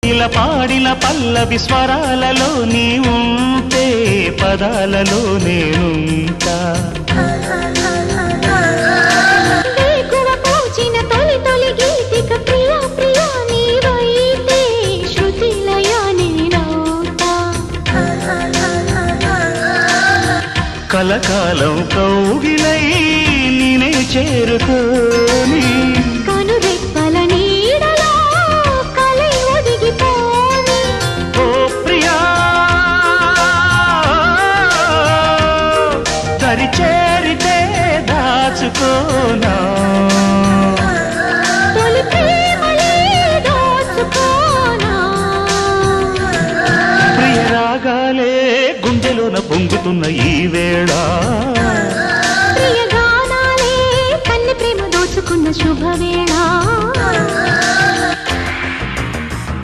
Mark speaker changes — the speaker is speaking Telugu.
Speaker 1: ఇలా పాడిన పల్లవి స్వరాలలో నీ ఉంటే పదాలలో నేనుంటా కలకాలం కౌగిలై నేనే చేరుకోని
Speaker 2: కనురెప్పల నీడలో కలై ఒదిగిపోని
Speaker 1: ఓ ప్రియా దరి చేరితే దాచుకోనా
Speaker 2: తొలి ప్రేమలే దోచుకోనా
Speaker 1: ప్రియ రాగాలే గుండెలోన పొంగుతున్న ఈ వేళ
Speaker 2: ప్రియ గానాలే కన్నె ప్రేమ దోచుకున్న శుభవేళ